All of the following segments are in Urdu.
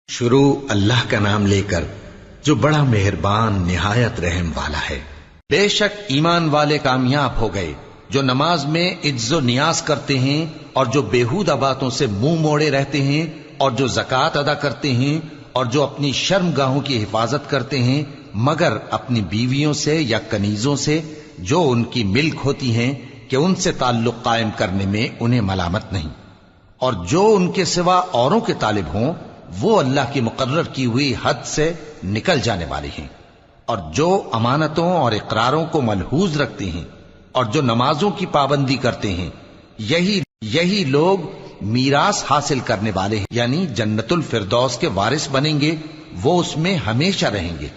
شروع اللہ کا نام لے کر جو بڑا مہربان نہایت رحم والا ہے۔ بے شک ایمان والے کامیاب ہو گئے جو نماز میں عجز و نیاز کرتے ہیں اور جو بیہودہ باتوں سے منہ موڑے رہتے ہیں اور جو زکوٰۃ ادا کرتے ہیں اور جو اپنی شرم گاہوں کی حفاظت کرتے ہیں مگر اپنی بیویوں سے یا کنیزوں سے جو ان کی ملک ہوتی ہیں کہ ان سے تعلق قائم کرنے میں انہیں ملامت نہیں، اور جو ان کے سوا اوروں کے طالب ہوں وہ اللہ کی مقرر کی ہوئی حد سے نکل جانے والے ہیں، اور جو امانتوں اور اقراروں کو ملحوظ رکھتے ہیں اور جو نمازوں کی پابندی کرتے ہیں یہی لوگ میراث حاصل کرنے والے ہیں، یعنی جنت الفردوس کے وارث بنیں گے، وہ اس میں ہمیشہ رہیں گے۔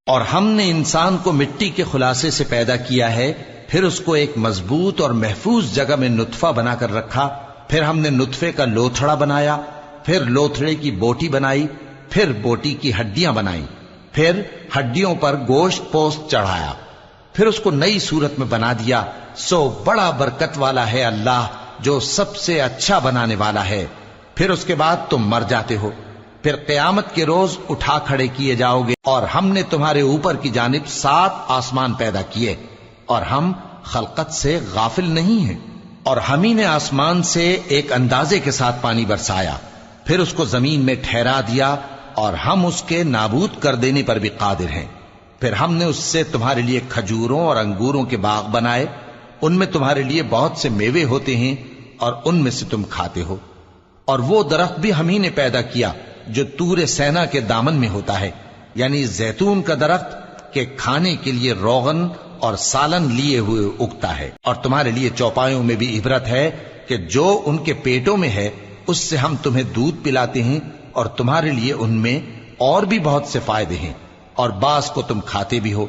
اور ہم نے انسان کو مٹی کے خلاصے سے پیدا کیا ہے، پھر اس کو ایک مضبوط اور محفوظ جگہ میں نطفہ بنا کر رکھا، پھر ہم نے نطفے کا لوتھڑا بنایا، پھر لوتھڑے کی بوٹی بنائی، پھر بوٹی کی ہڈیاں بنائیں، پھر ہڈیوں پر گوشت پوست چڑھایا، پھر اس کو نئی صورت میں بنا دیا۔ سو بڑا برکت والا ہے اللہ جو سب سے اچھا بنانے والا ہے۔ پھر اس کے بعد تم مر جاتے ہو، پھر قیامت کے روز اٹھا کھڑے کیے جاؤ گے، اور ہم نے تمہارے اوپر کی جانب 7 آسمان پیدا کیے، اور ہم خلقت سے غافل نہیں ہیں۔ اور ہم ہی نے آسمان سے ایک اندازے کے ساتھ پانی برسایا، پھر اس کو زمین میں ٹھہرا دیا، اور ہم اس کے نابود کر دینے پر بھی قادر ہیں۔ پھر ہم نے اس سے تمہارے لیے کھجوروں اور انگوروں کے باغ بنائے، ان میں تمہارے لیے بہت سے میوے ہوتے ہیں اور ان میں سے تم کھاتے ہو۔ اور وہ درخت بھی ہم ہی نے پیدا کیا جو طور سینا کے دامن میں ہوتا ہے، یعنی زیتون کا درخت کہ کھانے کے لیے روغن اور سالن لیے ہوئے اگتا ہے۔ اور تمہارے لیے چوپایوں میں بھی عبرت ہے کہ جو ان کے پیٹوں میں ہے اس سے ہم تمہیں دودھ پلاتے ہیں، اور تمہارے لیے ان میں اور بھی بہت سے فائدے ہیں، اور بعض کو تم کھاتے بھی ہو،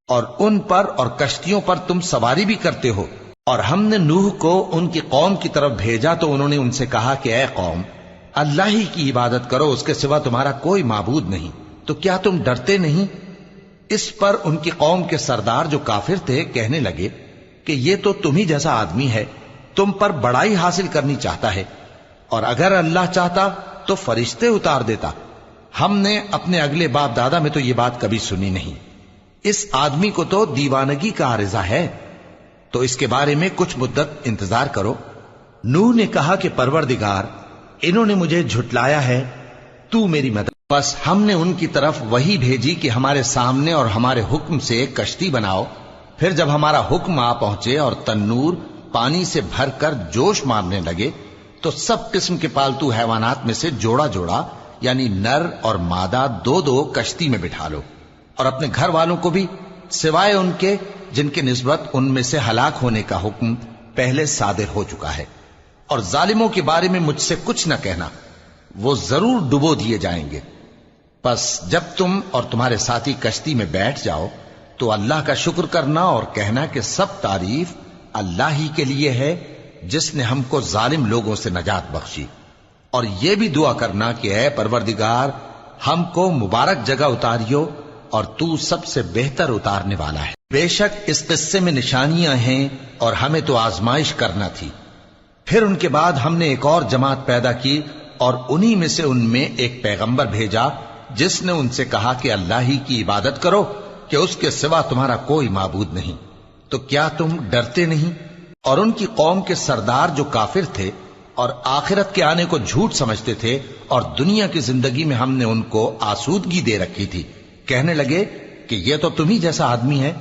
اور ان پر اور کشتیوں پر تم سواری بھی کرتے ہو۔ اور ہم نے نوح کو ان کی قوم کی طرف بھیجا تو انہوں نے ان سے کہا کہ اے قوم، اللہ ہی کی عبادت کرو، اس کے سوا تمہارا کوئی معبود نہیں، تو کیا تم ڈرتے نہیں؟ اس پر ان کی قوم کے سردار جو کافر تھے کہنے لگے کہ یہ تو تم ہی جیسا آدمی ہے، تم پر بڑائی حاصل کرنی چاہتا ہے، اور اگر اللہ چاہتا تو فرشتے اتار دیتا۔ ہم نے اپنے اگلے باپ دادا میں تو یہ بات کبھی سنی نہیں، اس آدمی کو تو دیوانگی کا عارضہ ہے، تو اس کے بارے میں کچھ مدت انتظار کرو۔ نوح نے کہا کہ پروردگار، انہوں نے مجھے جھٹلایا ہے، تو میری مدد۔ بس ہم نے ان کی طرف وہی بھیجی کہ ہمارے سامنے اور ہمارے حکم سے ایک کشتی بناؤ، پھر جب ہمارا حکم آ پہنچے اور تنور پانی سے بھر کر جوش مارنے لگے تو سب قسم کے پالتو حیوانات میں سے جوڑا جوڑا یعنی نر اور مادہ 2 کشتی میں بٹھا لو، اور اپنے گھر والوں کو بھی سوائے ان کے جن کے نسبت ان میں سے ہلاک ہونے کا حکم پہلے صادر ہو چکا ہے۔ اور ظالموں کے بارے میں مجھ سے کچھ نہ کہنا، وہ ضرور ڈبو دیے جائیں گے۔ پس جب تم اور تمہارے ساتھی کشتی میں بیٹھ جاؤ تو اللہ کا شکر کرنا اور کہنا کہ سب تعریف اللہ ہی کے لیے ہے جس نے ہم کو ظالم لوگوں سے نجات بخشی۔ اور یہ بھی دعا کرنا کہ اے پروردگار، ہم کو مبارک جگہ اتاریو اور تو سب سے بہتر اتارنے والا ہے۔ بے شک اس قصے میں نشانیاں ہیں اور ہمیں تو آزمائش کرنا تھی۔ پھر ان کے بعد ہم نے ایک اور جماعت پیدا کی اور انہی میں سے ان میں ایک پیغمبر بھیجا جس نے ان سے کہا کہ اللہ ہی کی عبادت کرو کہ اس کے سوا تمہارا کوئی معبود نہیں، تو کیا تم ڈرتے نہیں؟ اور ان کی قوم کے سردار جو کافر تھے اور آخرت کے آنے کو جھوٹ سمجھتے تھے اور دنیا کی زندگی میں ہم نے ان کو آسودگی دے رکھی تھی، کہنے لگے کہ یہ تو تم ہی جیسا آدمی ہے،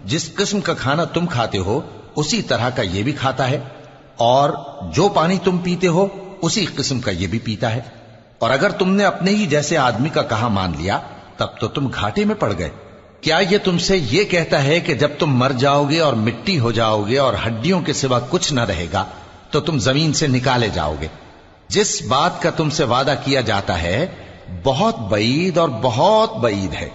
جس قسم کا کھانا تم کھاتے ہو اسی طرح کا یہ بھی کھاتا ہے، اور جو پانی تم پیتے ہو اسی قسم کا یہ بھی پیتا ہے، اور اگر تم نے اپنے ہی جیسے آدمی کا کہا مان لیا تب تو تم گھاٹے میں پڑ گئے۔ کیا یہ تم سے یہ کہتا ہے کہ جب تم مر جاؤ گے اور مٹی ہو جاؤ گے اور ہڈیوں کے سوا کچھ نہ رہے گا تو تم زمین سے نکالے جاؤ گے؟ جس بات کا تم سے وعدہ کیا جاتا ہے بہت بعید اور بہت بعید ہے۔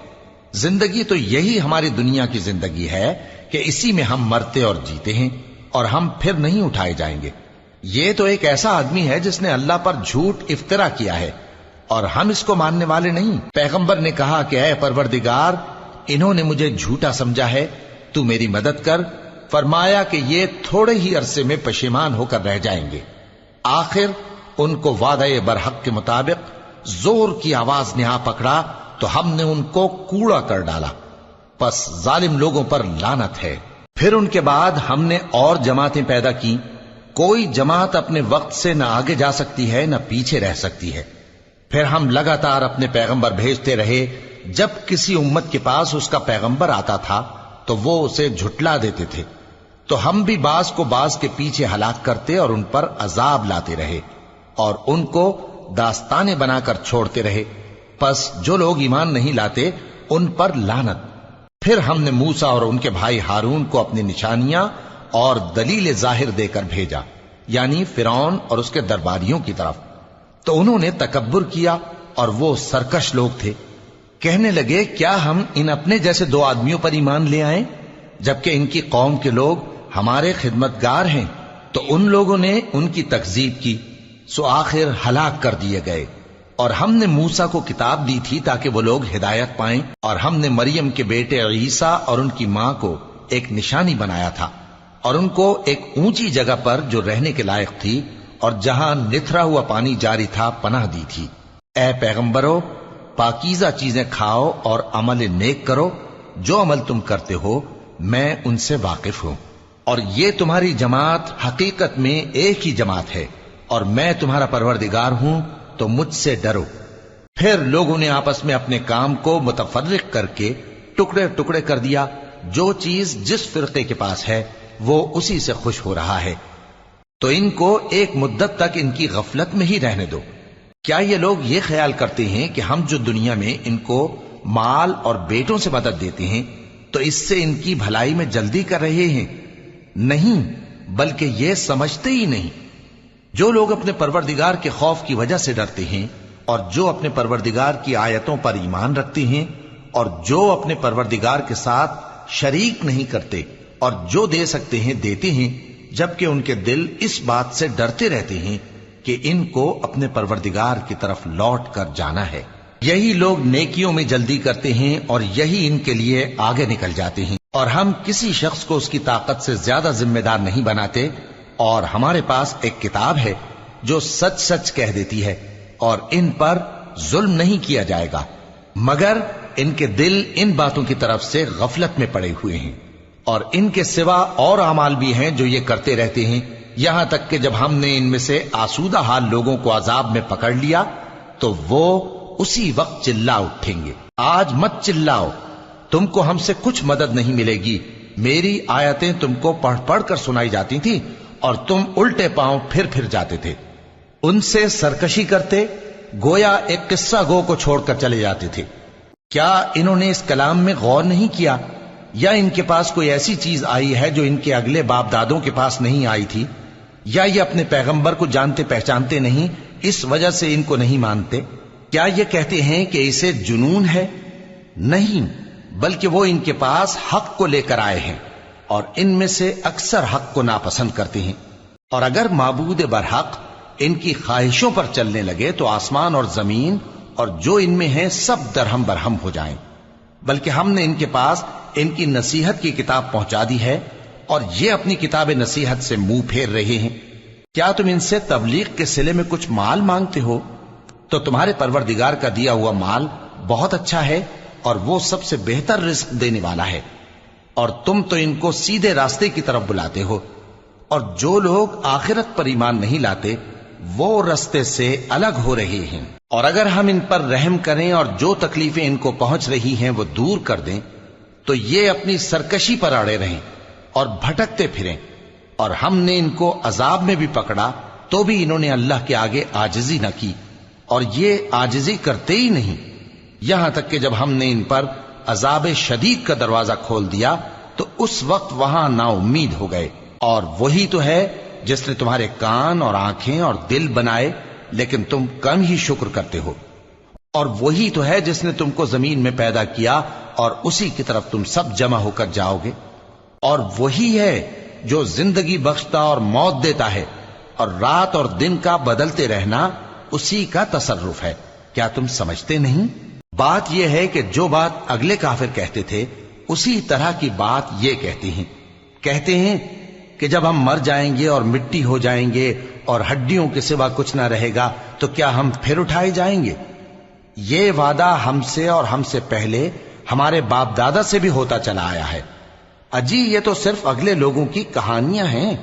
زندگی تو یہی ہماری دنیا کی زندگی ہے کہ اسی میں ہم مرتے اور جیتے ہیں، اور ہم پھر نہیں اٹھائے جائیں گے۔ یہ تو ایک ایسا آدمی ہے جس نے اللہ پر جھوٹ افطرا کیا ہے، اور ہم اس کو ماننے والے نہیں۔ پیغمبر نے کہا کہ اے پروردگار، انہوں نے مجھے جھوٹا سمجھا ہے، تو میری مدد کر۔ فرمایا کہ یہ تھوڑے ہی عرصے میں پشیمان ہو کر رہ جائیں گے، آخر ان کو وعدہ برحق کے مطابق زور کی آواز نے آ پکڑا تو ہم نے ان کو کوڑا کر ڈالا، پس ظالم لوگوں پر لعنت ہے۔ پھر ان کے بعد ہم نے اور جماعتیں پیدا کی، کوئی جماعت اپنے وقت سے نہ آگے جا سکتی ہے نہ پیچھے رہ سکتی ہے۔ پھر ہم لگاتار اپنے پیغمبر بھیجتے رہے، جب کسی امت کے پاس اس کا پیغمبر آتا تھا تو وہ اسے جھٹلا دیتے تھے، تو ہم بھی بعض کو بعض کے پیچھے ہلاک کرتے اور ان پر عذاب لاتے رہے اور ان کو داستانے بنا کر چھوڑتے رہے۔ پس جو لوگ ایمان نہیں لاتے ان پر لعنت۔ پھر ہم نے موسیٰ اور ان کے بھائی ہارون کو اپنی نشانیاں اور دلیل ظاہر دے کر بھیجا، یعنی فرعون اور اس کے درباریوں کی طرف، تو انہوں نے تکبر کیا اور وہ سرکش لوگ تھے۔ کہنے لگے کیا ہم ان اپنے جیسے دو آدمیوں پر ایمان لے آئیں جبکہ ان کی قوم کے لوگ ہمارے خدمتگار ہیں؟ تو ان لوگوں نے ان کی تکذیب کی، سو آخر ہلاک کر دیے گئے۔ اور ہم نے موسیٰ کو کتاب دی تھی تاکہ وہ لوگ ہدایت پائیں، اور ہم نے مریم کے بیٹے عیسیٰ اور ان کی ماں کو ایک نشانی بنایا تھا اور ان کو ایک اونچی جگہ پر جو رہنے کے لائق تھی اور جہاں نتھرا ہوا پانی جاری تھا پناہ دی تھی۔ اے پیغمبرو، پاکیزہ چیزیں کھاؤ اور عمل نیک کرو، جو عمل تم کرتے ہو میں ان سے واقف ہوں، اور یہ تمہاری جماعت حقیقت میں ایک ہی جماعت ہے، اور میں تمہارا پروردگار ہوں تو مجھ سے ڈرو۔ پھر لوگوں نے آپس میں اپنے کام کو متفرق کر کے ٹکڑے ٹکڑے کر دیا، جو چیز جس فرقے کے پاس ہے وہ اسی سے خوش ہو رہا ہے، تو ان کو ایک مدت تک ان کی غفلت میں ہی رہنے دو۔ کیا یہ لوگ یہ خیال کرتے ہیں کہ ہم جو دنیا میں ان کو مال اور بیٹوں سے مدد دیتے ہیں تو اس سے ان کی بھلائی میں جلدی کر رہے ہیں؟ نہیں، بلکہ یہ سمجھتے ہی نہیں۔ جو لوگ اپنے پروردگار کے خوف کی وجہ سے ڈرتے ہیں اور جو اپنے پروردگار کی آیتوں پر ایمان رکھتے ہیں اور جو اپنے پروردگار کے ساتھ شریک نہیں کرتے اور جو دے سکتے ہیں دیتے ہیں، جبکہ ان کے دل اس بات سے ڈرتے رہتے ہیں کہ ان کو اپنے پروردگار کی طرف لوٹ کر جانا ہے، یہی لوگ نیکیوں میں جلدی کرتے ہیں اور یہی ان کے لیے آگے نکل جاتے ہیں۔ اور ہم کسی شخص کو اس کی طاقت سے زیادہ ذمہ دار نہیں بناتے، اور ہمارے پاس ایک کتاب ہے جو سچ سچ کہہ دیتی ہے، اور ان پر ظلم نہیں کیا جائے گا، مگر ان کے دل ان باتوں کی طرف سے غفلت میں پڑے ہوئے ہیں۔ اور ان کے سوا اور اعمال بھی ہیں جو یہ کرتے رہتے ہیں، یہاں تک کہ جب ہم نے ان میں سے آسودہ حال لوگوں کو عذاب میں پکڑ لیا تو وہ اسی وقت چلا اٹھیں گے۔ آج مت چلاؤ، تم کو ہم سے کچھ مدد نہیں ملے گی، میری آیتیں تم کو پڑھ پڑھ کر سنائی جاتی تھی اور تم الٹے پاؤں پھر جاتے تھے۔ ان سے سرکشی کرتے، گویا ایک قصہ گو کو چھوڑ کر چلے جاتے تھے۔ کیا انہوں نے اس کلام میں غور نہیں کیا، یا ان کے پاس کوئی ایسی چیز آئی ہے جو ان کے اگلے باپ دادوں کے پاس نہیں آئی تھی، یا یہ اپنے پیغمبر کو جانتے پہچانتے نہیں اس وجہ سے ان کو نہیں مانتے؟ کیا یہ کہتے ہیں کہ اسے جنون ہے؟ نہیں، بلکہ وہ ان کے پاس حق کو لے کر آئے ہیں، اور ان میں سے اکثر حق کو ناپسند کرتے ہیں۔ اور اگر معبود برحق ان کی خواہشوں پر چلنے لگے تو آسمان اور زمین اور جو ان میں ہیں سب درہم برہم ہو جائیں۔ بلکہ ہم نے ان کے پاس ان کی نصیحت کی کتاب پہنچا دی ہے، اور یہ اپنی کتاب نصیحت سے منہ پھیر رہے ہیں۔ کیا تم ان سے تبلیغ کے صلے میں کچھ مال مانگتے ہو؟ تو تمہارے پروردگار کا دیا ہوا مال بہت اچھا ہے، اور وہ سب سے بہتر رزق دینے والا ہے، اور تم تو ان کو سیدھے راستے کی طرف بلاتے ہو۔ اور جو لوگ آخرت پر ایمان نہیں لاتے وہ راستے سے الگ ہو رہے ہیں۔ اور اگر ہم ان پر رحم کریں اور جو تکلیفیں ان کو پہنچ رہی ہیں وہ دور کر دیں تو یہ اپنی سرکشی پر اڑے رہیں اور بھٹکتے پھریں، اور ہم نے ان کو عذاب میں بھی پکڑا تو بھی انہوں نے اللہ کے آگے عاجزی نہ کی، اور یہ عاجزی کرتے ہی نہیں، یہاں تک کہ جب ہم نے ان پر عذاب شدید کا دروازہ کھول دیا تو اس وقت وہاں نا امید ہو گئے۔ اور وہی تو ہے جس نے تمہارے کان اور آنکھیں اور دل بنائے، لیکن تم کم ہی شکر کرتے ہو۔ اور وہی تو ہے جس نے تم کو زمین میں پیدا کیا اور اسی کی طرف تم سب جمع ہو کر جاؤ گے۔ اور وہی ہے جو زندگی بخشتا اور موت دیتا ہے، اور رات اور دن کا بدلتے رہنا اسی کا تصرف ہے۔ کیا تم سمجھتے نہیں؟ بات یہ ہے کہ جو بات اگلے کافر کہتے تھے اسی طرح کی بات یہ کہتے ہیں کہ جب ہم مر جائیں گے اور مٹی ہو جائیں گے اور ہڈیوں کے سوا کچھ نہ رہے گا تو کیا ہم پھر اٹھائے جائیں گے؟ یہ وعدہ ہم سے اور ہم سے پہلے ہمارے باپ دادا سے بھی ہوتا چلا آیا ہے۔ اجی یہ تو صرف اگلے لوگوں کی کہانیاں ہیں۔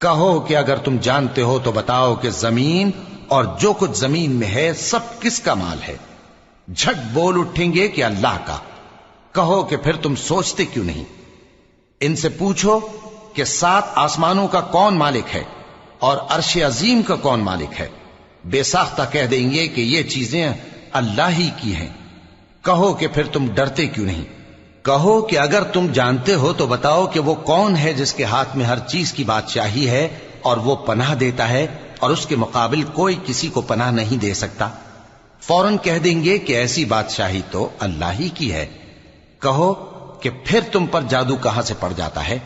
کہو کہ اگر تم جانتے ہو تو بتاؤ کہ زمین اور جو کچھ زمین میں ہے سب کس کا مال ہے؟ جھٹ بول اٹھیں گے کہ اللہ کا۔ کہو کہ پھر تم سوچتے کیوں نہیں؟ ان سے پوچھو کہ 7 آسمانوں کا کون مالک ہے اور عرش عظیم کا کون مالک ہے؟ بے ساختہ کہہ دیں گے کہ یہ چیزیں اللہ ہی کی ہیں۔ کہو کہ پھر تم ڈرتے کیوں نہیں؟ کہو کہ اگر تم جانتے ہو تو بتاؤ کہ وہ کون ہے جس کے ہاتھ میں ہر چیز کی بادشاہی ہے اور وہ پناہ دیتا ہے اور اس کے مقابل کوئی کسی کو پناہ نہیں دے سکتا؟ فوراً کہہ دیں گے کہ ایسی بادشاہی تو اللہ ہی کی ہے۔ کہو کہ پھر تم پر جادو کہاں سے پڑ جاتا ہے؟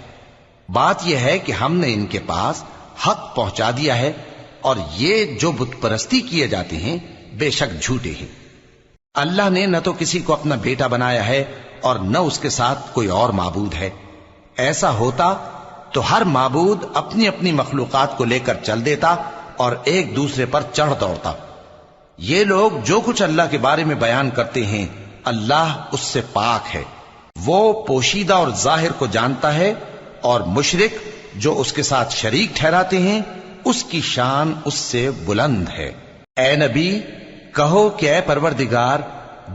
بات یہ ہے کہ ہم نے ان کے پاس حق پہنچا دیا ہے اور یہ جو بت پرستی کیے جاتے ہیں بے شک جھوٹے ہیں۔ اللہ نے نہ تو کسی کو اپنا بیٹا بنایا ہے اور نہ اس کے ساتھ کوئی اور معبود ہے۔ ایسا ہوتا تو ہر معبود اپنی اپنی مخلوقات کو لے کر چل دیتا اور ایک دوسرے پر چڑھ دوڑتا۔ یہ لوگ جو کچھ اللہ کے بارے میں بیان کرتے ہیں اللہ اس سے پاک ہے، وہ پوشیدہ اور ظاہر کو جانتا ہے، اور مشرک جو اس کے ساتھ شریک ٹھہراتے ہیں اس کی شان اس سے بلند ہے۔ اے نبی کہو کہ اے پروردگار،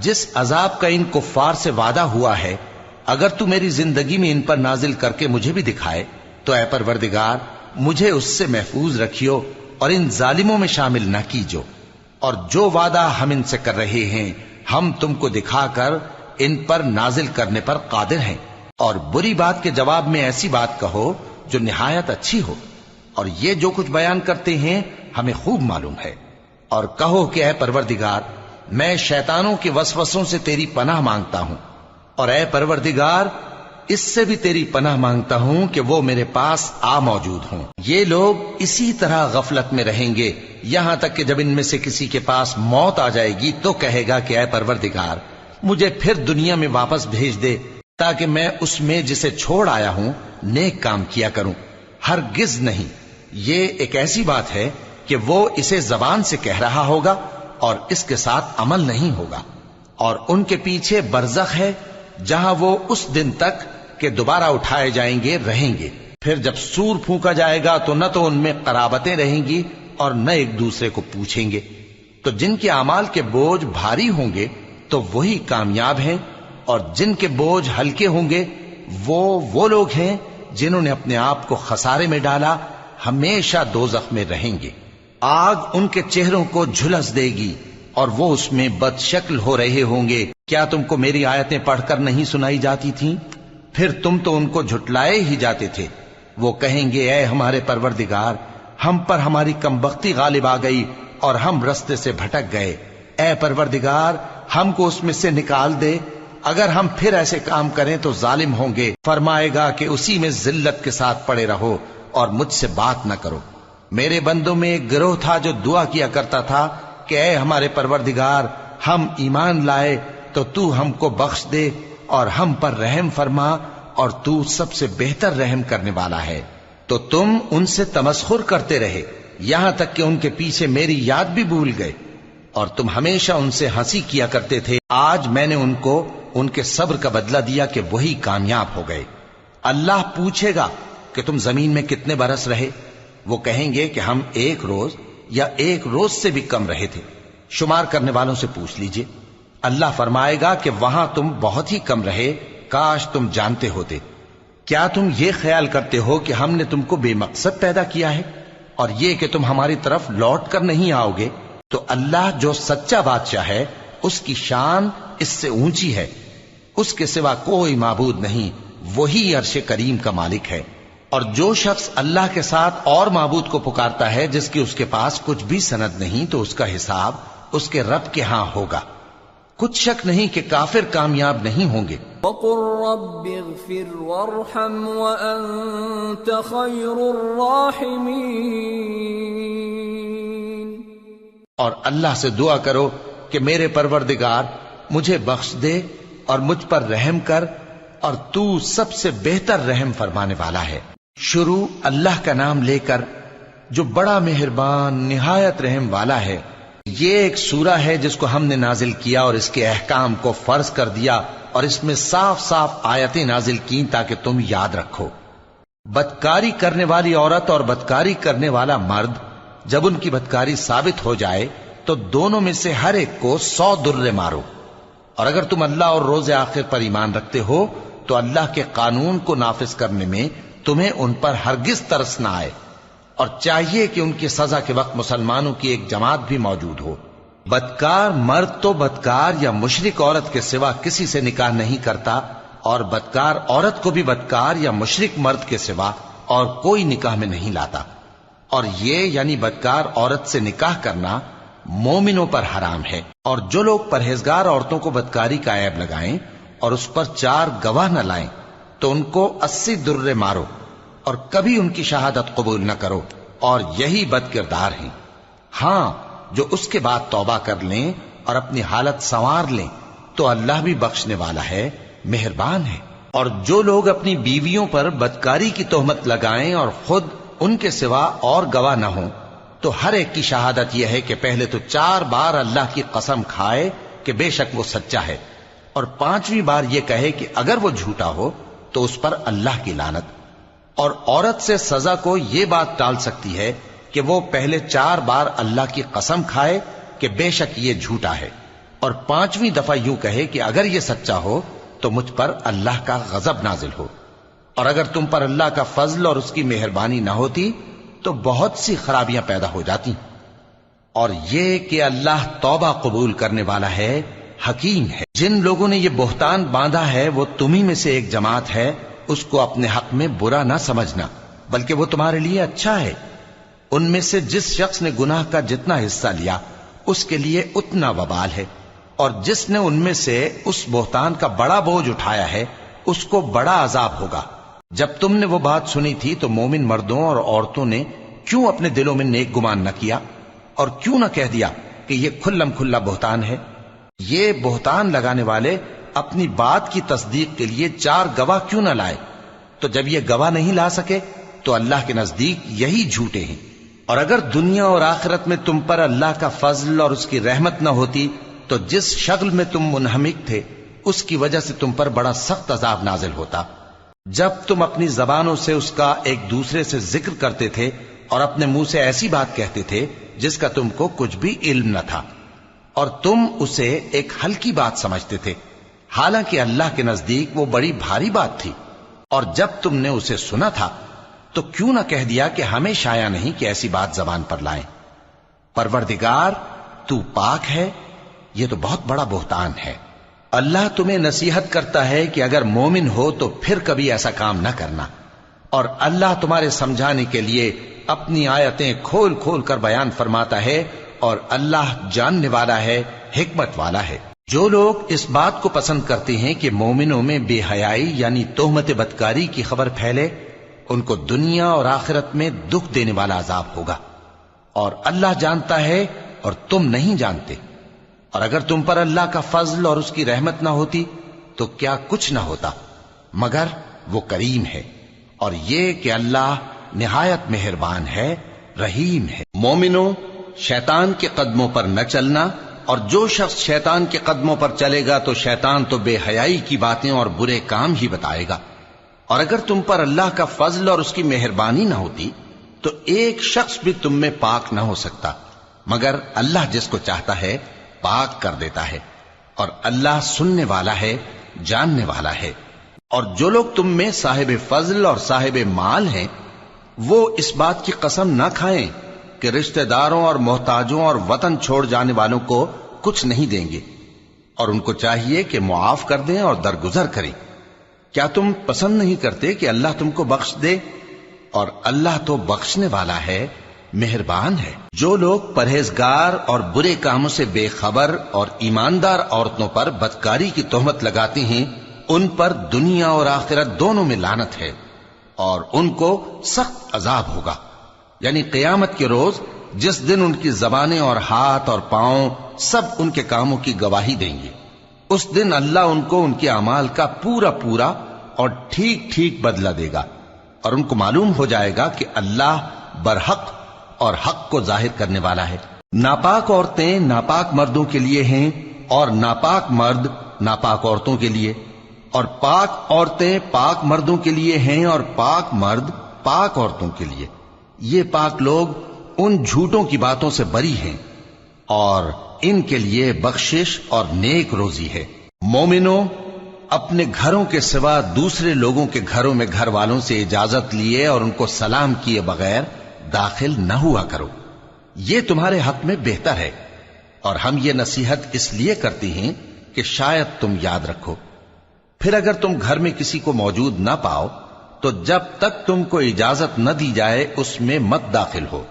جس عذاب کا ان کفار سے وعدہ ہوا ہے اگر تو میری زندگی میں ان پر نازل کر کے مجھے بھی دکھائے تو اے پروردگار مجھے اس سے محفوظ رکھیو اور ان ظالموں میں شامل نہ کیجو، اور جو وعدہ ہم ان سے کر رہے ہیں ہم تم کو دکھا کر ان پر نازل کرنے پر قادر ہیں۔ اور بری بات کے جواب میں ایسی بات کہو جو نہایت اچھی ہو، اور یہ جو کچھ بیان کرتے ہیں ہمیں خوب معلوم ہے۔ اور کہو کہ اے پروردگار میں شیطانوں کے وسوسوں سے تیری پناہ مانگتا ہوں، اور اے پروردگار اس سے بھی تیری پناہ مانگتا ہوں کہ وہ میرے پاس آ موجود ہوں۔ یہ لوگ اسی طرح غفلت میں رہیں گے یہاں تک کہ جب ان میں سے کسی کے پاس موت آ جائے گی تو کہے گا کہ اے پروردگار مجھے پھر دنیا میں واپس بھیج دے تاکہ میں اس میں جسے چھوڑ آیا ہوں نیک کام کیا کروں۔ ہرگز نہیں، یہ ایک ایسی بات ہے کہ وہ اسے زبان سے کہہ رہا ہوگا اور اس کے ساتھ عمل نہیں ہوگا۔ اور ان کے پیچھے برزخ ہے جہاں وہ اس دن تک کہ دوبارہ اٹھائے جائیں گے رہیں گے۔ پھر جب سور پھونکا جائے گا تو نہ تو ان میں قرابتیں رہیں گی اور نہ ایک دوسرے کو پوچھیں گے۔ تو جن کے اعمال کے بوجھ بھاری ہوں گے تو وہی کامیاب ہیں، اور جن کے بوجھ ہلکے ہوں گے وہ لوگ ہیں جنہوں نے اپنے آپ کو خسارے میں ڈالا، ہمیشہ دوزخ میں رہیں گے۔ آگ ان کے چہروں کو جھلس دے گی اور وہ اس میں بد شکل ہو رہے ہوں گے۔ کیا تم کو میری آیتیں پڑھ کر نہیں سنائی جاتی تھیں؟ پھر تم تو ان کو جھٹلائے ہی جاتے تھے۔ وہ کہیں گے اے ہمارے پروردگار ہم پر ہماری کمبختی غالب آ گئی اور ہم رستے سے بھٹک گئے، اے پروردگار ہم کو اس میں سے نکال دے، اگر ہم پھر ایسے کام کریں تو ظالم ہوں گے۔ فرمائے گا کہ اسی میں ذلت کے ساتھ پڑے رہو اور مجھ سے بات نہ کرو۔ میرے بندوں میں ایک گروہ تھا جو دعا کیا کرتا تھا کہ اے ہمارے پروردگار ہم ایمان لائے تو تو ہم کو بخش دے اور ہم پر رحم فرما، اور تو سب سے بہتر رحم کرنے والا ہے۔ تو تم ان سے تمسخر کرتے رہے یہاں تک کہ ان کے پیچھے میری یاد بھی بھول گئے، اور تم ہمیشہ ان سے ہنسی کیا کرتے تھے۔ آج میں نے ان کو ان کے صبر کا بدلہ دیا کہ وہی کامیاب ہو گئے۔ اللہ پوچھے گا کہ تم زمین میں کتنے برس رہے؟ وہ کہیں گے کہ ہم 1 روز یا 1 روز سے بھی کم رہے تھے۔ شمار کرنے والوں سے پوچھ لیجئے۔ اللہ فرمائے گا کہ وہاں تم بہت ہی کم رہے، کاش تم جانتے ہوتے۔ کیا تم یہ خیال کرتے ہو کہ ہم نے تم کو بے مقصد پیدا کیا ہے اور یہ کہ تم ہماری طرف لوٹ کر نہیں آؤ گے؟ تو اللہ جو سچا بادشاہ ہے اس کی شان اس سے اونچی ہے، اس کے سوا کوئی معبود نہیں، وہی عرش کریم کا مالک ہے۔ اور جو شخص اللہ کے ساتھ اور معبود کو پکارتا ہے جس کی اس کے پاس کچھ بھی سند نہیں تو اس کا حساب اس کے رب کے ہاں ہوگا۔ کچھ شک نہیں کہ کافر کامیاب نہیں ہوں گے۔ وَقُلْ رَبِّ اغْفِرْ وَارْحَمْ وَأَنْتَ خَيْرُ الرَّاحِمِينَ۔ اور اللہ سے دعا کرو کہ میرے پروردگار مجھے بخش دے اور مجھ پر رحم کر، اور تو سب سے بہتر رحم فرمانے والا ہے۔ شروع اللہ کا نام لے کر جو بڑا مہربان نہایت رحم والا ہے۔ یہ ایک سورہ ہے جس کو ہم نے نازل کیا اور اس کے احکام کو فرض کر دیا اور اس میں صاف صاف آیتیں نازل کی تاکہ تم یاد رکھو۔ بدکاری کرنے والی عورت اور بدکاری کرنے والا مرد جب ان کی بدکاری ثابت ہو جائے تو دونوں میں سے ہر ایک کو 100 درے مارو، اور اگر تم اللہ اور روز آخر پر ایمان رکھتے ہو تو اللہ کے قانون کو نافذ کرنے میں تمہیں ان پر ہرگز ترس نہ آئے، اور چاہیے کہ ان کی سزا کے وقت مسلمانوں کی ایک جماعت بھی موجود ہو۔ بدکار مرد تو بدکار یا مشرک عورت کے سوا کسی سے نکاح نہیں کرتا، اور بدکار عورت کو بھی بدکار یا مشرک مرد کے سوا اور کوئی نکاح میں نہیں لاتا، اور یہ یعنی بدکار عورت سے نکاح کرنا مومنوں پر حرام ہے۔ اور جو لوگ پرہیزگار عورتوں کو بدکاری کا عیب لگائیں اور اس پر 4 گواہ نہ لائیں تو ان کو 80 درے مارو، اور کبھی ان کی شہادت قبول نہ کرو، اور یہی بد کردار ہیں۔ ہاں، جو اس کے بعد توبہ کر لیں اور اپنی حالت سنوار لیں تو اللہ بھی بخشنے والا ہے، مہربان ہے۔ اور جو لوگ اپنی بیویوں پر بدکاری کی تہمت لگائیں اور خود ان کے سوا اور گواہ نہ ہوں تو ہر ایک کی شہادت یہ ہے کہ پہلے تو 4 بار اللہ کی قسم کھائے کہ بے شک وہ سچا ہے، اور 5ویں بار یہ کہے کہ اگر وہ جھوٹا ہو تو اس پر اللہ کی لعنت۔ اور عورت سے سزا کو یہ بات ٹال سکتی ہے کہ وہ پہلے 4 بار اللہ کی قسم کھائے کہ بے شک یہ جھوٹا ہے، اور 5ویں دفعہ یوں کہے کہ اگر یہ سچا ہو تو مجھ پر اللہ کا غضب نازل ہو۔ اور اگر تم پر اللہ کا فضل اور اس کی مہربانی نہ ہوتی تو بہت سی خرابیاں پیدا ہو جاتی۔ اور یہ کہ اللہ توبہ قبول کرنے والا ہے، حکیم ہے۔ جن لوگوں نے یہ بہتان باندھا ہے وہ تمہیں میں سے ایک جماعت ہے، اس کو اپنے حق میں برا نہ سمجھنا، بلکہ وہ تمہارے لیے اچھا ہے۔ ان میں سے جس شخص نے گناہ کا جتنا حصہ لیا اس کے لیے اتنا وبال ہے، اور جس نے ان میں سے اس بہتان کا بڑا بوجھ اٹھایا ہے اس کو بڑا عذاب ہوگا۔ جب تم نے وہ بات سنی تھی تو مومن مردوں اور عورتوں نے کیوں اپنے دلوں میں نیک گمان نہ کیا، اور کیوں نہ کہہ دیا کہ یہ کھلم کھلا بہتان ہے؟ یہ بہتان لگانے والے اپنی بات کی تصدیق کے لیے 4 گواہ کیوں نہ لائے؟ تو جب یہ گواہ نہیں لا سکے تو اللہ کے نزدیک یہی جھوٹے ہیں۔ اور اگر دنیا اور آخرت میں تم پر اللہ کا فضل اور اس کی رحمت نہ ہوتی تو جس شغل میں تم منہمک تھے اس کی وجہ سے تم پر بڑا سخت عذاب نازل ہوتا، جب تم اپنی زبانوں سے اس کا ایک دوسرے سے ذکر کرتے تھے اور اپنے منہ سے ایسی بات کہتے تھے جس کا تم کو کچھ بھی علم نہ تھا، اور تم اسے ایک ہلکی بات سمجھتے تھے، حالانکہ اللہ کے نزدیک وہ بڑی بھاری بات تھی۔ اور جب تم نے اسے سنا تھا تو کیوں نہ کہہ دیا کہ ہمیں شایع نہیں کہ ایسی بات زبان پر لائیں؟ پروردگار تو پاک ہے، یہ تو بہت بڑا بہتان ہے۔ اللہ تمہیں نصیحت کرتا ہے کہ اگر مومن ہو تو پھر کبھی ایسا کام نہ کرنا، اور اللہ تمہارے سمجھانے کے لیے اپنی آیتیں کھول کھول کر بیان فرماتا ہے، اور اللہ جاننے والا ہے، حکمت والا ہے۔ جو لوگ اس بات کو پسند کرتے ہیں کہ مومنوں میں بے حیائی یعنی تہمت بدکاری کی خبر پھیلے، ان کو دنیا اور آخرت میں دکھ دینے والا عذاب ہوگا، اور اللہ جانتا ہے اور تم نہیں جانتے۔ اور اگر تم پر اللہ کا فضل اور اس کی رحمت نہ ہوتی تو کیا کچھ نہ ہوتا، مگر وہ کریم ہے، اور یہ کہ اللہ نہایت مہربان ہے، رحیم ہے۔ مومنوں، شیطان کے قدموں پر نہ چلنا، اور جو شخص شیطان کے قدموں پر چلے گا تو شیطان تو بے حیائی کی باتیں اور برے کام ہی بتائے گا۔ اور اگر تم پر اللہ کا فضل اور اس کی مہربانی نہ ہوتی تو ایک شخص بھی تم میں پاک نہ ہو سکتا، مگر اللہ جس کو چاہتا ہے پاک کر دیتا ہے، اور اللہ سننے والا ہے، جاننے والا ہے۔ اور جو لوگ تم میں صاحب فضل اور صاحب مال ہیں وہ اس بات کی قسم نہ کھائیں کہ رشتہ داروں اور محتاجوں اور وطن چھوڑ جانے والوں کو کچھ نہیں دیں گے، اور ان کو چاہیے کہ معاف کر دیں اور درگزر کریں۔ کیا تم پسند نہیں کرتے کہ اللہ تم کو بخش دے؟ اور اللہ تو بخشنے والا ہے، مہربان ہے۔ جو لوگ پرہیزگار اور برے کاموں سے بے خبر اور ایماندار عورتوں پر بدکاری کی تہمت لگاتے ہیں ان پر دنیا اور آخرت دونوں میں لعنت ہے، اور ان کو سخت عذاب ہوگا، یعنی قیامت کے روز جس دن ان کی زبانیں اور ہاتھ اور پاؤں سب ان کے کاموں کی گواہی دیں گے۔ اس دن اللہ ان کو ان کے اعمال کا پورا پورا اور ٹھیک ٹھیک بدلہ دے گا، اور ان کو معلوم ہو جائے گا کہ اللہ برحق اور حق کو ظاہر کرنے والا ہے۔ ناپاک عورتیں ناپاک مردوں کے لیے ہیں اور ناپاک مرد ناپاک عورتوں کے لیے، اور پاک عورتیں پاک مردوں کے لیے ہیں اور پاک مرد پاک عورتوں کے لیے۔ یہ پاک لوگ ان جھوٹوں کی باتوں سے بری ہیں اور ان کے لیے بخشش اور نیک روزی ہے۔ مومنوں، اپنے گھروں کے سوا دوسرے لوگوں کے گھروں میں گھر والوں سے اجازت لیے اور ان کو سلام کیے بغیر داخل نہ ہوا کرو، یہ تمہارے حق میں بہتر ہے، اور ہم یہ نصیحت اس لیے کرتے ہیں کہ شاید تم یاد رکھو۔ پھر اگر تم گھر میں کسی کو موجود نہ پاؤ تو جب تک تم کو اجازت نہ دی جائے اس میں مت داخل ہو،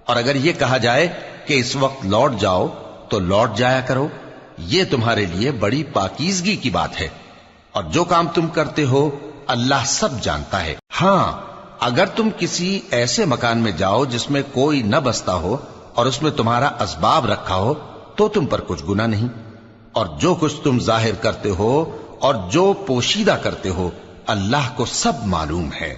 اور اگر یہ کہا جائے کہ اس وقت لوٹ جاؤ تو لوٹ جایا کرو، یہ تمہارے لیے بڑی پاکیزگی کی بات ہے، اور جو کام تم کرتے ہو اللہ سب جانتا ہے۔ ہاں، اگر تم کسی ایسے مکان میں جاؤ جس میں کوئی نہ بستا ہو اور اس میں تمہارا اسباب رکھا ہو تو تم پر کچھ گناہ نہیں، اور جو کچھ تم ظاہر کرتے ہو اور جو پوشیدہ کرتے ہو اللہ کو سب معلوم ہے۔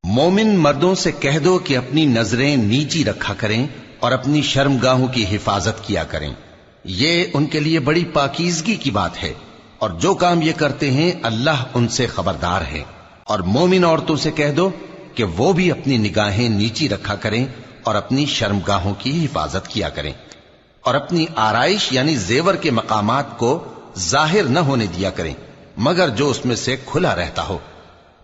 مومن مردوں سے کہہ دو کہ اپنی نظریں نیچی رکھا کریں اور اپنی شرمگاہوں کی حفاظت کیا کریں، یہ ان کے لیے بڑی پاکیزگی کی بات ہے، اور جو کام یہ کرتے ہیں اللہ ان سے خبردار ہے۔ اور مومن عورتوں سے کہہ دو کہ وہ بھی اپنی نگاہیں نیچی رکھا کریں اور اپنی شرمگاہوں کی حفاظت کیا کریں، اور اپنی آرائش یعنی زیور کے مقامات کو ظاہر نہ ہونے دیا کریں مگر جو اس میں سے کھلا رہتا ہو،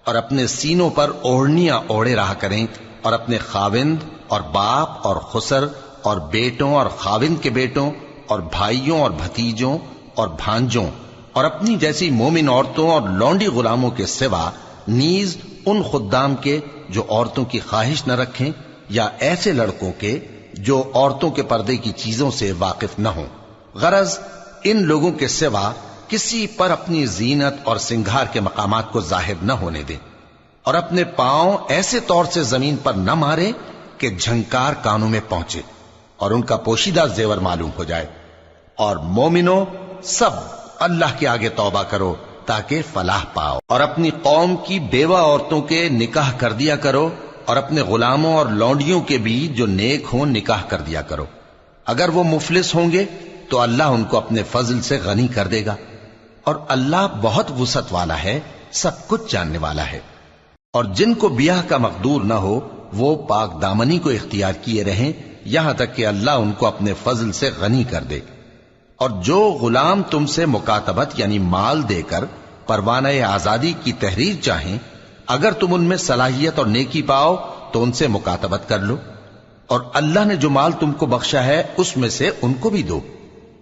اور اپنے سینوں پر اوڑھنیاں اوڑھے رہا کریں، اور اپنے خاوند اور باپ اور خسر اور بیٹوں اور خاوند کے بیٹوں اور بھائیوں اور بھتیجوں اور بھانجوں اور اپنی جیسی مومن عورتوں اور لونڈی غلاموں کے سوا نیز ان خدام کے جو عورتوں کی خواہش نہ رکھیں، یا ایسے لڑکوں کے جو عورتوں کے پردے کی چیزوں سے واقف نہ ہوں۔ غرض ان لوگوں کے سوا کسی پر اپنی زینت اور سنگھار کے مقامات کو ظاہر نہ ہونے دیں، اور اپنے پاؤں ایسے طور سے زمین پر نہ مارے کہ جھنکار کانوں میں پہنچے اور ان کا پوشیدہ زیور معلوم ہو جائے۔ اور مومنوں، سب اللہ کے آگے توبہ کرو تاکہ فلاح پاؤ، اور اپنی قوم کی بیوہ عورتوں کے نکاح کر دیا کرو، اور اپنے غلاموں اور لونڈیوں کے بھی جو نیک ہوں نکاح کر دیا کرو۔ اگر وہ مفلس ہوں گے تو اللہ ان کو اپنے فضل سے غنی کر دے گا، اور اللہ بہت وسعت والا ہے، سب کچھ جاننے والا ہے۔ اور جن کو بیاہ کا مقدور نہ ہو وہ پاک دامنی کو اختیار کیے رہیں یہاں تک کہ اللہ ان کو اپنے فضل سے غنی کر دے۔ اور جو غلام تم سے مکاتبت یعنی مال دے کر پروانہ آزادی کی تحریر چاہیں، اگر تم ان میں صلاحیت اور نیکی پاؤ تو ان سے مکاتبت کر لو، اور اللہ نے جو مال تم کو بخشا ہے اس میں سے ان کو بھی دو۔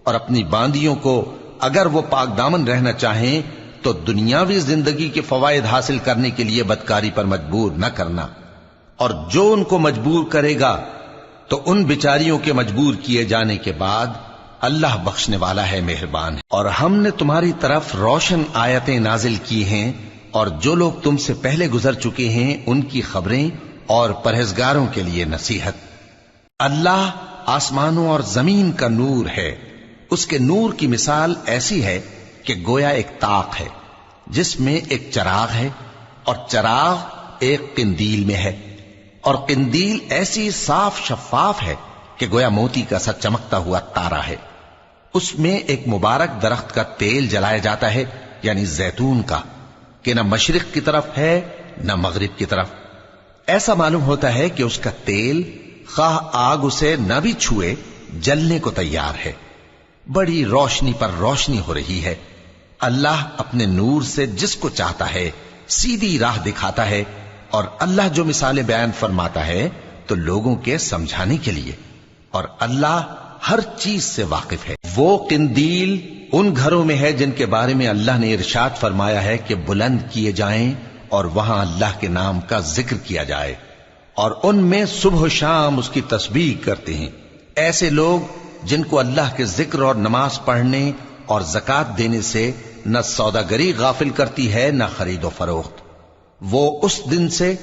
اور اپنی باندیوں کو اگر وہ پاک دامن رہنا چاہیں تو دنیاوی زندگی کے فوائد حاصل کرنے کے لیے بدکاری پر مجبور نہ کرنا، اور جو ان کو مجبور کرے گا تو ان بیچاریوں کے مجبور کیے جانے کے بعد اللہ بخشنے والا ہے، مہربان ہے۔ اور ہم نے تمہاری طرف روشن آیتیں نازل کی ہیں، اور جو لوگ تم سے پہلے گزر چکے ہیں ان کی خبریں اور پرہیزگاروں کے لیے نصیحت۔ اللہ آسمانوں اور زمین کا نور ہے، اس کے نور کی مثال ایسی ہے کہ گویا ایک طاق ہے جس میں ایک چراغ ہے، اور چراغ ایک قندیل میں ہے، اور قندیل ایسی صاف شفاف ہے کہ گویا موتی کا سا چمکتا ہوا تارا ہے۔ اس میں ایک مبارک درخت کا تیل جلایا جاتا ہے یعنی زیتون کا، کہ نہ مشرق کی طرف ہے نہ مغرب کی طرف۔ ایسا معلوم ہوتا ہے کہ اس کا تیل خواہ آگ اسے نہ بھی چھوئے جلنے کو تیار ہے، بڑی روشنی پر روشنی ہو رہی ہے۔ اللہ اپنے نور سے جس کو چاہتا ہے سیدھی راہ دکھاتا ہے، اور اللہ جو مثالیں بیان فرماتا ہے تو لوگوں کے سمجھانے کے لیے، اور اللہ ہر چیز سے واقف ہے۔ وہ قندیل ان گھروں میں ہے جن کے بارے میں اللہ نے ارشاد فرمایا ہے کہ بلند کیے جائیں اور وہاں اللہ کے نام کا ذکر کیا جائے، اور ان میں صبح و شام اس کی تسبیح کرتے ہیں۔ ایسے لوگ جن کو اللہ کے ذکر اور نماز پڑھنے اور زکوٰۃ دینے سے نہ سوداگری غافل کرتی ہے نہ خرید و فروخت، وہ اس دن سے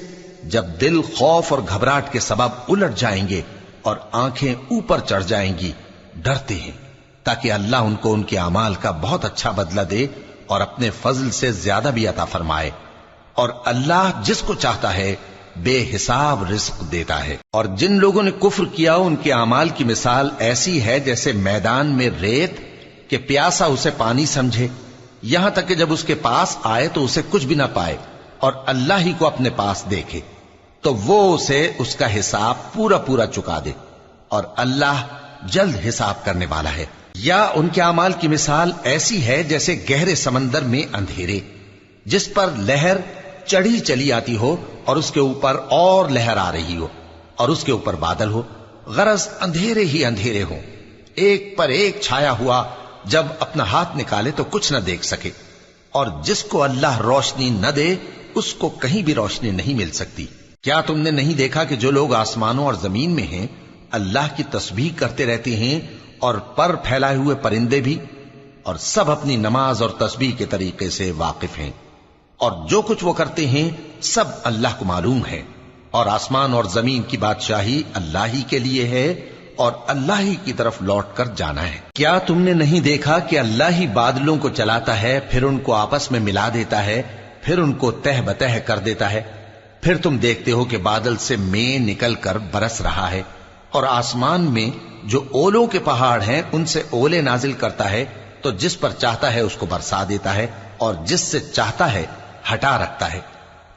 جب دل خوف اور گھبراہٹ کے سبب الٹ جائیں گے اور آنکھیں اوپر چڑھ جائیں گی ڈرتے ہیں، تاکہ اللہ ان کو ان کے اعمال کا بہت اچھا بدلہ دے اور اپنے فضل سے زیادہ بھی عطا فرمائے۔ اور اللہ جس کو چاہتا ہے بے حساب رزق دیتا ہے۔ اور جن لوگوں نے کفر کیا ان کے اعمال کی مثال ایسی ہے جیسے میدان میں ریت کہ پیاسا اسے پانی سمجھے، یہاں تک کہ جب اس کے پاس آئے تو اسے کچھ بھی نہ پائے اور اللہ ہی کو اپنے پاس دیکھے تو وہ اسے اس کا حساب پورا پورا چکا دے، اور اللہ جلد حساب کرنے والا ہے۔ یا ان کے اعمال کی مثال ایسی ہے جیسے گہرے سمندر میں اندھیرے جس پر لہر چڑھی چلی آتی ہو اور اس کے اوپر اور لہر آ رہی ہو اور اس کے اوپر بادل ہو، غرض اندھیرے ہی اندھیرے ہوں، ایک پر ایک چھایا ہوا، جب اپنا ہاتھ نکالے تو کچھ نہ دیکھ سکے۔ اور جس کو اللہ روشنی نہ دے اس کو کہیں بھی روشنی نہیں مل سکتی۔ کیا تم نے نہیں دیکھا کہ جو لوگ آسمانوں اور زمین میں ہیں اللہ کی تسبیح کرتے رہتے ہیں، اور پر پھیلائے ہوئے پرندے بھی، اور سب اپنی نماز اور تسبیح کے طریقے سے واقف ہیں، اور جو کچھ وہ کرتے ہیں سب اللہ کو معلوم ہے۔ اور آسمان اور زمین کی بادشاہی اللہ ہی کے لیے ہے اور اللہ ہی کی طرف لوٹ کر جانا ہے۔ کیا تم نے نہیں دیکھا کہ اللہ ہی بادلوں کو چلاتا ہے، پھر ان کو آپس میں ملا دیتا ہے، پھر ان کو تہ بتہ کر دیتا ہے، پھر تم دیکھتے ہو کہ بادل سے مے نکل کر برس رہا ہے، اور آسمان میں جو اولوں کے پہاڑ ہیں ان سے اولے نازل کرتا ہے، تو جس پر چاہتا ہے اس کو برسا دیتا ہے اور جس سے چاہتا ہے ہٹا رکھتا ہے۔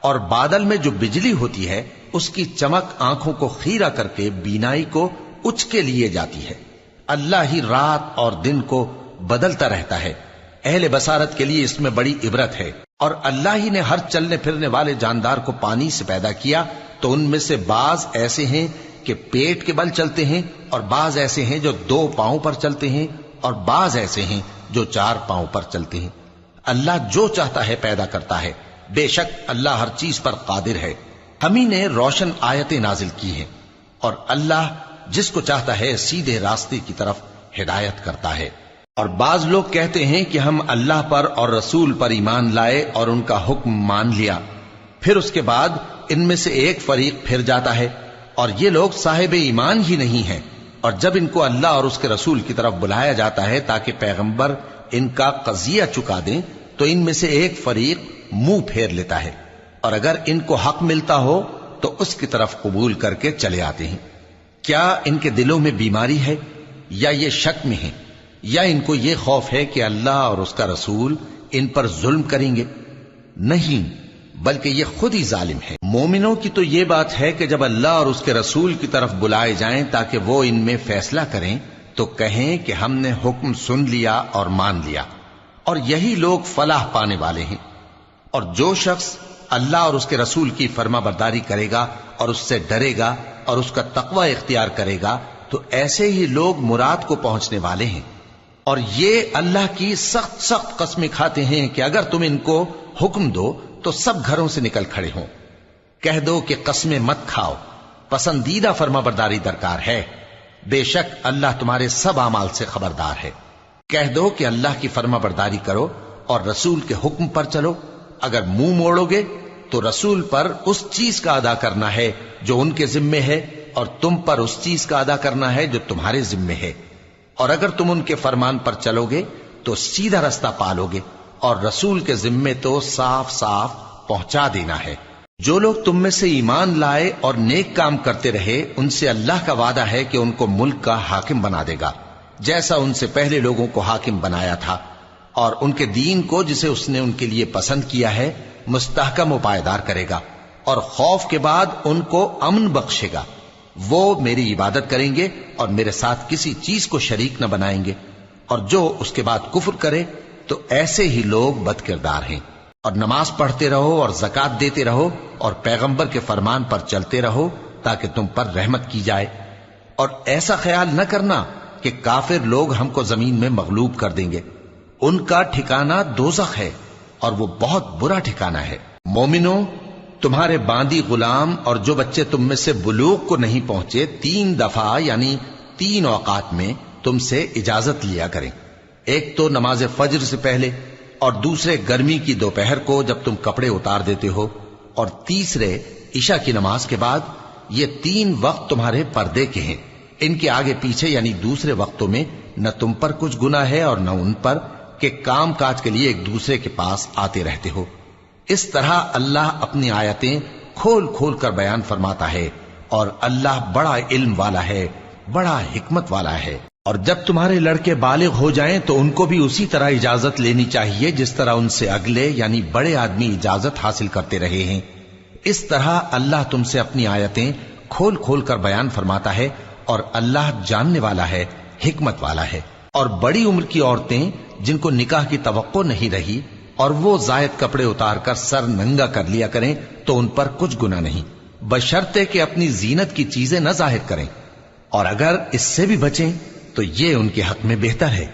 اور بادل میں جو بجلی ہوتی ہے اس کی چمک آنکھوں کو خیرہ کر کے بینائی کو اچ کے لیے جاتی ہے۔ اللہ ہی رات اور دن کو بدلتا رہتا ہے، اہل بصارت کے لیے اس میں بڑی عبرت ہے۔ اور اللہ ہی نے ہر چلنے پھرنے والے جاندار کو پانی سے پیدا کیا، تو ان میں سے بعض ایسے ہیں کہ پیٹ کے بل چلتے ہیں، اور بعض ایسے ہیں جو 2 پاؤں پر چلتے ہیں، اور بعض ایسے ہیں جو 4 پاؤں پر چلتے ہیں۔ اللہ جو چاہتا ہے پیدا کرتا ہے، بے شک اللہ ہر چیز پر قادر ہے۔ ہم ہی نے روشن آیتیں نازل کی ہیں، اور اللہ جس کو چاہتا ہے سیدھے راستے کی طرف ہدایت کرتا ہے۔ اور بعض لوگ کہتے ہیں کہ ہم اللہ پر اور رسول پر ایمان لائے اور ان کا حکم مان لیا، پھر اس کے بعد ان میں سے ایک فریق پھر جاتا ہے، اور یہ لوگ صاحب ایمان ہی نہیں ہیں۔ اور جب ان کو اللہ اور اس کے رسول کی طرف بلایا جاتا ہے تاکہ پیغمبر ان کا قضیہ چکا دیں، تو ان میں سے ایک فریق منہ پھیر لیتا ہے، اور اگر ان کو حق ملتا ہو تو اس کی طرف قبول کر کے چلے آتے ہیں۔ کیا ان کے دلوں میں بیماری ہے، یا یہ شک میں ہیں، یا ان کو یہ خوف ہے کہ اللہ اور اس کا رسول ان پر ظلم کریں گے؟ نہیں، بلکہ یہ خود ہی ظالم ہے۔ مومنوں کی تو یہ بات ہے کہ جب اللہ اور اس کے رسول کی طرف بلائے جائیں تاکہ وہ ان میں فیصلہ کریں تو کہیں کہ ہم نے حکم سن لیا اور مان لیا، اور یہی لوگ فلاح پانے والے ہیں۔ اور جو شخص اللہ اور اس کے رسول کی فرما برداری کرے گا اور اس سے ڈرے گا اور اس کا تقوی اختیار کرے گا تو ایسے ہی لوگ مراد کو پہنچنے والے ہیں۔ اور یہ اللہ کی سخت سخت قسمیں کھاتے ہیں کہ اگر تم ان کو حکم دو تو سب گھروں سے نکل کھڑے ہوں۔ کہہ دو کہ قسمیں مت کھاؤ، پسندیدہ فرما برداری درکار ہے، بے شک اللہ تمہارے سب اعمال سے خبردار ہے۔ کہہ دو کہ اللہ کی فرما برداری کرو اور رسول کے حکم پر چلو، اگر منہ موڑو گے تو رسول پر اس چیز کا ادا کرنا ہے جو ان کے ذمے ہے، اور تم پر اس چیز کا ادا کرنا ہے جو تمہارے ذمے ہے۔ اور اگر تم ان کے فرمان پر چلو گے تو سیدھا رستہ پالو گے، اور رسول کے ذمے تو صاف صاف پہنچا دینا ہے۔ جو لوگ تم میں سے ایمان لائے اور نیک کام کرتے رہے ان سے اللہ کا وعدہ ہے کہ ان کو ملک کا حاکم بنا دے گا، جیسا ان سے پہلے لوگوں کو حاکم بنایا تھا، اور ان کے دین کو جسے اس نے ان کے لیے پسند کیا ہے مستحکم و پائیدار کرے گا، اور خوف کے بعد ان کو امن بخشے گا۔ وہ میری عبادت کریں گے اور میرے ساتھ کسی چیز کو شریک نہ بنائیں گے، اور جو اس کے بعد کفر کرے تو ایسے ہی لوگ بد کردار ہیں۔ اور نماز پڑھتے رہو اور زکوٰۃ دیتے رہو اور پیغمبر کے فرمان پر چلتے رہو تاکہ تم پر رحمت کی جائے۔ اور ایسا خیال نہ کرنا کہ کافر لوگ ہم کو زمین میں مغلوب کر دیں گے، ان کا ٹھکانہ دوزخ ہے اور وہ بہت برا ٹھکانہ ہے۔ مومنوں، تمہارے باندی غلام اور جو بچے تم میں سے بلوغ کو نہیں پہنچے 3 دفعہ یعنی 3 اوقات میں تم سے اجازت لیا کریں، ایک تو نماز فجر سے پہلے، اور دوسرے گرمی کی دوپہر کو جب تم کپڑے اتار دیتے ہو، اور تیسرے عشاء کی نماز کے بعد۔ یہ 3 وقت تمہارے پردے کے ہیں، ان کے آگے پیچھے یعنی دوسرے وقتوں میں نہ تم پر کچھ گناہ ہے اور نہ ان پر، کہ کام کاج کے لیے ایک دوسرے کے پاس آتے رہتے ہو۔ اس طرح اللہ اپنی آیتیں کھول کھول کر بیان فرماتا ہے، اور اللہ بڑا علم والا ہے، بڑا حکمت والا ہے۔ اور جب تمہارے لڑکے بالغ ہو جائیں تو ان کو بھی اسی طرح اجازت لینی چاہیے جس طرح ان سے اگلے یعنی بڑے آدمی اجازت حاصل کرتے رہے ہیں۔ اس طرح اللہ تم سے اپنی آیتیں کھول کھول کر بیان فرماتا ہے، اور اللہ جاننے والا ہے، حکمت والا ہے۔ اور بڑی عمر کی عورتیں جن کو نکاح کی توقع نہیں رہی اور وہ زائد کپڑے اتار کر سر ننگا کر لیا کریں تو ان پر کچھ گناہ نہیں، بشرطے کہ اپنی زینت کی چیزیں نہ ظاہر کریں، اور اگر اس سے بھی بچیں تو یہ ان کے حق میں بہتر ہے،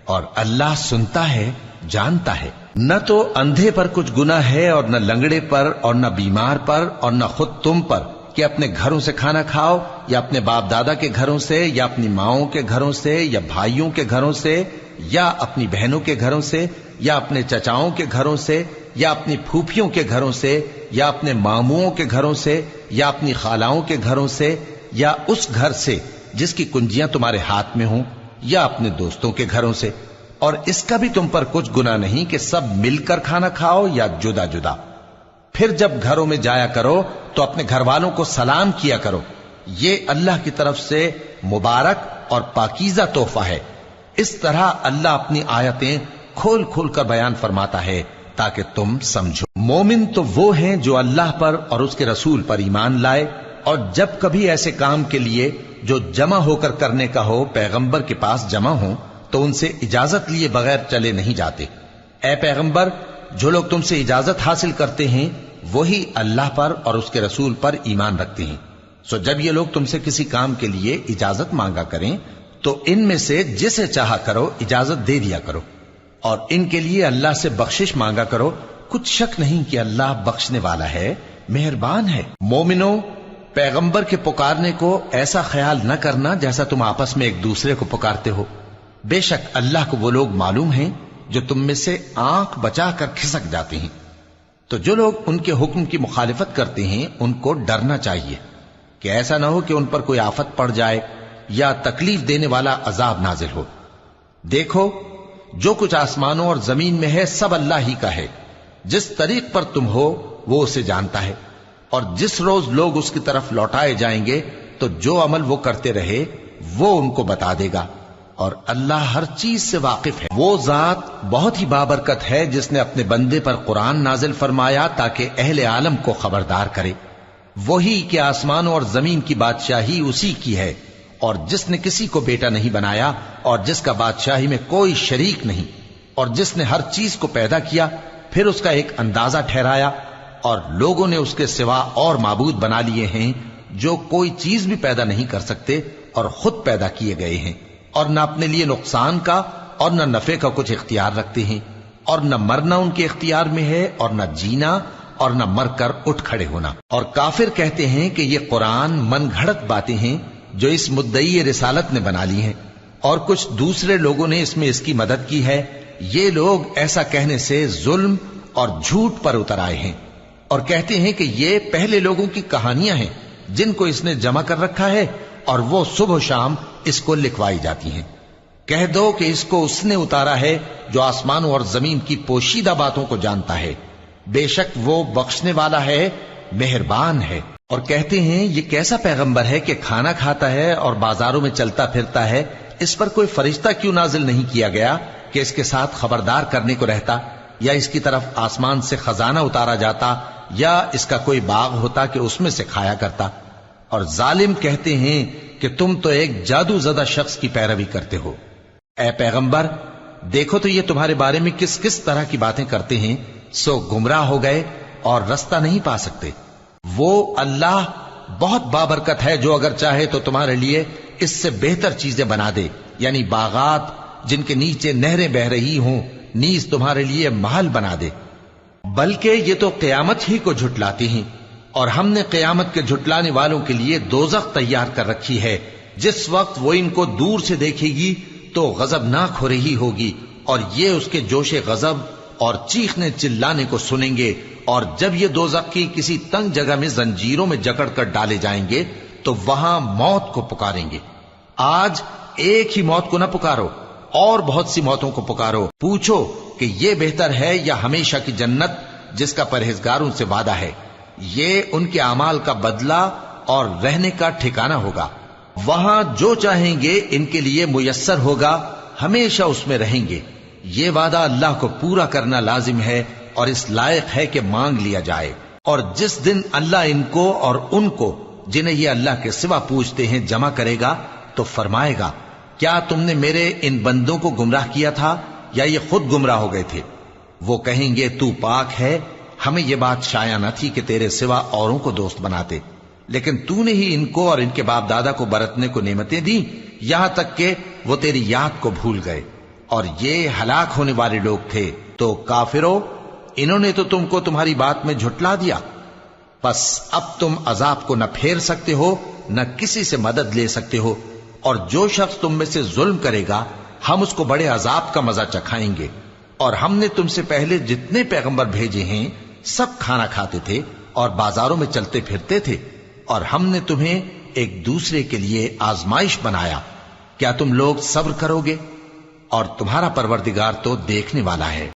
اور اللہ سنتا ہے، جانتا ہے۔ نہ تو اندھے پر کچھ گناہ ہے، اور نہ لنگڑے پر، اور نہ بیمار پر، اور نہ خود تم پر کہ اپنے گھروں سے کھانا کھاؤ، یا اپنے باپ دادا کے گھروں سے، یا اپنی ماؤں کے گھروں سے، یا بھائیوں کے گھروں سے، یا اپنی بہنوں کے گھروں سے، یا اپنے چچاؤں کے گھروں سے، یا اپنی پھوپھیوں کے گھروں سے، یا اپنے ماموؤں کے گھروں سے، یا اپنی خالاؤں کے گھروں سے، یا اس گھر سے جس کی کنجیاں تمہارے ہاتھ میں ہوں، یا اپنے دوستوں کے گھروں سے۔ اور اس کا بھی تم پر کچھ گناہ نہیں کہ سب مل کر کھانا کھاؤ یا جدا جدا۔ پھر جب گھروں میں جایا کرو تو اپنے گھر والوں کو سلام کیا کرو، یہ اللہ کی طرف سے مبارک اور پاکیزہ تحفہ ہے۔ اس طرح اللہ اپنی آیتیں کھول کھول کر بیان فرماتا ہے تاکہ تم سمجھو۔ مومن تو وہ ہیں جو اللہ پر اور اس کے رسول پر ایمان لائے، اور جب کبھی ایسے کام کے لیے جو جمع ہو کر کرنے کا ہو پیغمبر کے پاس جمع ہوں تو ان سے اجازت لیے بغیر چلے نہیں جاتے۔ اے پیغمبر، جو لوگ تم سے اجازت حاصل کرتے ہیں وہی اللہ پر اور اس کے رسول پر ایمان رکھتے ہیں، سو جب یہ لوگ تم سے کسی کام کے لیے اجازت مانگا کریں تو ان میں سے جسے چاہا کرو اجازت دے دیا کرو، اور ان کے لیے اللہ سے بخشش مانگا کرو، کچھ شک نہیں کہ اللہ بخشنے والا ہے، مہربان ہے۔ مومنو، پیغمبر کے پکارنے کو ایسا خیال نہ کرنا جیسا تم آپس میں ایک دوسرے کو پکارتے ہو، بے شک اللہ کو وہ لوگ معلوم ہیں جو تم میں سے آنکھ بچا کر کھسک جاتے ہیں۔ تو جو لوگ ان کے حکم کی مخالفت کرتے ہیں ان کو ڈرنا چاہیے کہ ایسا نہ ہو کہ ان پر کوئی آفت پڑ جائے یا تکلیف دینے والا عذاب نازل ہو۔ دیکھو، جو کچھ آسمانوں اور زمین میں ہے سب اللہ ہی کا ہے، جس طریق پر تم ہو وہ اسے جانتا ہے، اور جس روز لوگ اس کی طرف لوٹائے جائیں گے تو جو عمل وہ کرتے رہے وہ ان کو بتا دے گا، اور اللہ ہر چیز سے واقف ہے۔ وہ ذات بہت ہی بابرکت ہے جس نے اپنے بندے پر قرآن نازل فرمایا تاکہ اہل عالم کو خبردار کرے۔ وہی کہ آسمانوں اور زمین کی بادشاہی اسی کی ہے، اور جس نے کسی کو بیٹا نہیں بنایا، اور جس کا بادشاہی میں کوئی شریک نہیں، اور جس نے ہر چیز کو پیدا کیا پھر اس کا ایک اندازہ ٹھہرایا، اور لوگوں نے اس کے سوا اور معبود بنا لیے ہیں جو کوئی چیز بھی پیدا نہیں کر سکتے اور خود پیدا کیے گئے ہیں، اور نہ اپنے لیے نقصان کا اور نہ نفع کا کچھ اختیار رکھتے ہیں، اور نہ مرنا ان کے اختیار میں ہے اور نہ جینا اور نہ مر کر اٹھ کھڑے ہونا۔ اور کافر کہتے ہیں کہ یہ قرآن من گھڑت باتیں ہیں جو اس مدعی رسالت نے بنا لی ہیں، اور کچھ دوسرے لوگوں نے اس میں اس کی مدد کی ہے۔ یہ لوگ ایسا کہنے سے ظلم اور جھوٹ پر اتر آئے ہیں، اور کہتے ہیں کہ یہ پہلے لوگوں کی کہانیاں ہیں جن کو اس نے جمع کر رکھا ہے، اور وہ صبح و شام اس کو لکھوائی جاتی ہیں۔ کہہ دو کہ اس کو اس نے اتارا ہے جو آسمانوں اور زمین کی پوشیدہ باتوں کو جانتا ہے، بے شک وہ بخشنے والا ہے، مہربان ہے۔ اور کہتے ہیں یہ کیسا پیغمبر ہے کہ کھانا کھاتا ہے اور بازاروں میں چلتا پھرتا ہے، اس پر کوئی فرشتہ کیوں نازل نہیں کیا گیا کہ اس کے ساتھ خبردار کرنے کو رہتا، یا اس کی طرف آسمان سے خزانہ اتارا جاتا، یا اس کا کوئی باغ ہوتا کہ اس میں سے کھایا کرتا۔ اور ظالم کہتے ہیں کہ تم تو ایک جادو زدہ شخص کی پیروی کرتے ہو۔ اے پیغمبر، دیکھو تو یہ تمہارے بارے میں کس کس طرح کی باتیں کرتے ہیں، سو گمراہ ہو گئے اور رستہ نہیں پا سکتے۔ وہ اللہ بہت بابرکت ہے جو اگر چاہے تو تمہارے لیے اس سے بہتر چیزیں بنا دے، یعنی باغات جن کے نیچے نہریں بہ رہی ہوں، نیز تمہارے لیے محل بنا دے۔ بلکہ یہ تو قیامت ہی کو جھٹلاتے ہیں، اور ہم نے قیامت کے جھٹلانے والوں کے لیے دوزخ تیار کر رکھی ہے، جس وقت وہ ان کو دور سے دیکھے گی تو غضبناک ہو رہی ہوگی، اور یہ اس کے جوش غضب اور چیخنے چلانے کو سنیں گے، اور جب یہ دوزخ کی کسی تنگ جگہ میں زنجیروں میں جکڑ کر ڈالے جائیں گے تو وہاں موت کو پکاریں گے۔ آج ایک ہی موت کو نہ پکارو، اور بہت سی موتوں کو پکارو، پوچھو کہ یہ بہتر ہے یا ہمیشہ کی جنت جس کا پرہیزگاروں سے وعدہ ہے۔ یہ ان کے اعمال کا بدلہ اور رہنے کا ٹھکانہ ہوگا، وہاں جو چاہیں گے ان کے لیے میسر ہوگا، ہمیشہ اس میں رہیں گے۔ یہ وعدہ اللہ کو پورا کرنا لازم ہے اور اس لائق ہے کہ مانگ لیا جائے۔ اور جس دن اللہ ان کو اور ان کو جنہیں یہ اللہ کے سوا پوجتے ہیں جمع کرے گا تو فرمائے گا، کیا تم نے میرے ان بندوں کو گمراہ کیا تھا یا یہ خود گمراہ ہو گئے تھے؟ وہ کہیں گے تو پاک ہے، ہمیں یہ بات شایع نہ تھی کہ تیرے سوا اوروں کو دوست بناتے، لیکن تو نے ہی ان کو اور ان کے باپ دادا کو برتنے کو نعمتیں دیں، یہاں تک کہ وہ تیری یاد کو بھول گئے، اور یہ ہلاک ہونے والے لوگ تھے۔ تو کافرو، انہوں نے تو تم کو تمہاری بات میں جھٹلا دیا، پس اب تم عذاب کو نہ پھیر سکتے ہو نہ کسی سے مدد لے سکتے ہو، اور جو شخص تم میں سے ظلم کرے گا ہم اس کو بڑے عذاب کا مزہ چکھائیں گے۔ اور ہم نے تم سے پہلے جتنے پیغمبر بھیجے ہیں سب کھانا کھاتے تھے اور بازاروں میں چلتے پھرتے تھے، اور ہم نے تمہیں ایک دوسرے کے لیے آزمائش بنایا، کیا تم لوگ صبر کرو گے؟ اور تمہارا پروردگار تو دیکھنے والا ہے۔